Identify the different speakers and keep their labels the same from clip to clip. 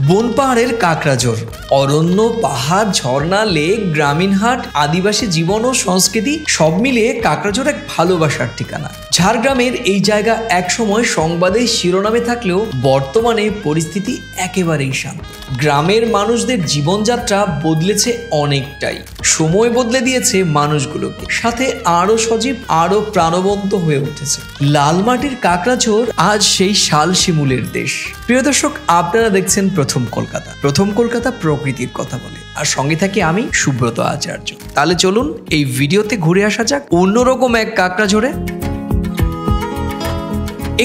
Speaker 1: বনপাহাড়ের কাকড়াঝোড়, অরণ্য, পাহাড়, ঝর্ণা, লেক, গ্রামীণ হাট, আদিবাসী জীবন ও সংস্কৃতি সব মিলিয়ে কাকড়াঝোড় এক ভালোবাসার ঠিকানা। ঝাড়গ্রামের এই জায়গা একসময় সংবাদের শিরোনামে থাকলেও বর্তমানে পরিস্থিতি একেবারেই শান্ত। গ্রামের মানুষদের জীবনযাত্রা বদলেছে অনেকটাই, সময় বদলে দিয়েছে মানুষগুলোকে, সাথে আরো সজীব, আরো প্রাণবন্ত হয়ে উঠেছে। লাল মাটির কাকড়াঝোড় আজ সেই শাল শিমুলের দেশ। প্রিয় দর্শক, আপনারা দেখছেন প্রথম কলকাতা। প্রথম কলকাতা প্রকৃতির কথা বলে, আর সঙ্গে থাকি আমি সুব্রত আচার্য। তাহলে চলুন এই ভিডিওতে ঘুরে আসা যাক অন্যরকম এক কাকড়াঝোড়ে।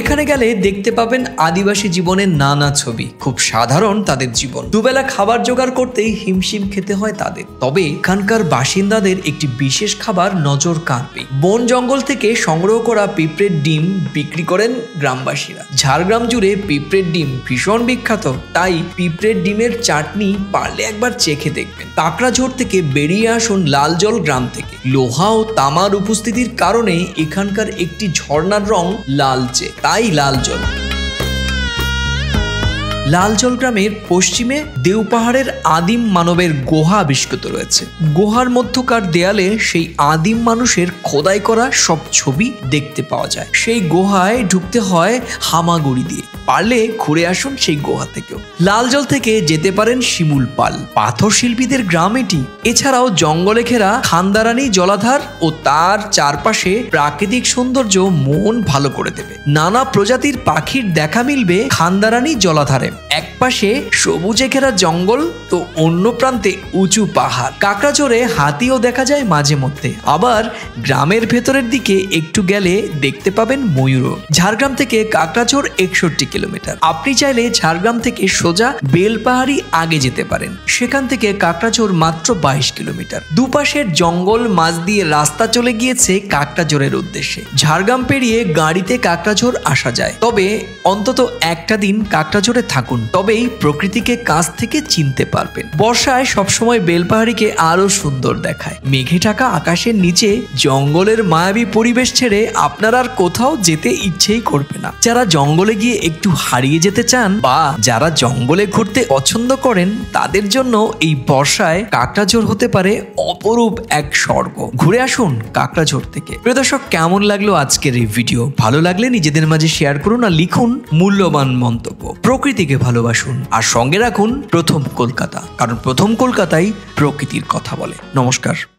Speaker 1: এখানে গেলে দেখতে পাবেন আদিবাসী জীবনের নানা ছবি। খুব সাধারণ তাদের জীবন, দুবেলা খাবার জোগাড় করতেই হিমশিম খেতে হয় তাদের। তবে এখানকার বাসিন্দাদের একটি বিশেষ খাবার নজর কাড়বে। বন জঙ্গল থেকে সংগ্রহ করা পিঁপড়ের ডিম বিক্রি করেন গ্রামবাসীরা। ঝাড়গ্রাম জুড়ে পিঁপড়ের ডিম ভীষণ বিখ্যাত, তাই পিঁপড়ের ডিমের চাটনি পারলে একবার চেখে দেখবেন। কাকড়াঝোড় থেকে বেরিয়ে আসুন লালজল গ্রাম থেকে। লোহা ও তামার উপস্থিতির কারণে এখানকার একটি ঝর্ণার রং লালচে, তাই লালজল। লালজল গ্রামের পশ্চিমে দেওপাহাড়ের আদিম মানবের গুহা আবিষ্কৃত রয়েছে। গুহার মধ্যকার দেয়ালে সেই আদিম মানুষের খোদাই করা সব ছবি দেখতে পাওয়া যায়। সেই গুহায় ঢুকতে হয় হামাগুড়ি দিয়ে। পারলে ঘুরে আসুন সেই গুহা থেকেও। লালজল থেকে যেতে পারেন শিমুল পাল, পাথর শিল্পীদের গ্রাম এটি। এছাড়াও জঙ্গলে ঘেরা খান্দারানী জলাধার ও তার চারপাশে প্রাকৃতিক সৌন্দর্য মন ভালো করে দেবে। নানা প্রজাতির পাখির দেখা মিলবে খান্দারানী জলাধারে। এক পাশে সবুজে ঘেরা জঙ্গল, তো অন্য প্রান্তে উঁচু পাহাড়। কাকড়াঝোড়ে হাতিও দেখা যায় মাঝে মধ্যে। আবার গ্রামের ভেতরের দিকে একটু গেলে দেখতে পাবেন ময়ূরও। ঝাড়গ্রাম থেকে কাকড়াঝোড় 61 কিলোমিটার। আপনি চাইলে ঝাড়গ্রাম থেকে সোজা বেলপাহাড়ি আগে যেতে পারেন। সেখান থেকে কাকড়াঝোড় মাত্র 22 কিলোমিটার। দুপাশের জঙ্গল মাঝ দিয়ে রাস্তা চলে গিয়েছে কাকড়াঝোড়ের উদ্দেশ্যে। ঝাড়গ্রাম পেরিয়ে গাড়িতে কাকড়াঝোড় আসা যায়, তবে অন্তত একটা দিন কাকড়াঝোড়ে থাকুন, তবেই প্রকৃতিকে কাছ থেকে চিনতে পারবেন। বর্ষায় সবসময় বেলপাহাড়িকে আরো সুন্দর দেখায়। মেঘে ঢাকা আকাশের নিচে জঙ্গলের মায়াবী পরিবেশ ছেড়ে আপনার আর কোথাও যেতে ইচ্ছেই করবে না। যারা জঙ্গলে গিয়ে একটু হারিয়ে যেতে চান বা যারা জঙ্গলে ঘুরতে পছন্দ করেন, তাদের জন্য এই বর্ষায় কাকড়াঝোড় হতে পারে অপরূপ এক স্বর্গ। ঘুরে আসুন কাকড়াঝোড় থেকে। প্রিয় দর্শক, কেমন লাগলো আজকের এই ভিডিও? ভালো লাগলে নিজেদের মাঝে শেয়ার করুন আর লিখুন মূল্যবান মন্তব্য। প্রকৃতিকে ভালোবাসুন আর সঙ্গে রাখুন প্রথম কলকাতা, কারণ প্রথম কলকাতাই প্রকৃতির কথা বলে। নমস্কার।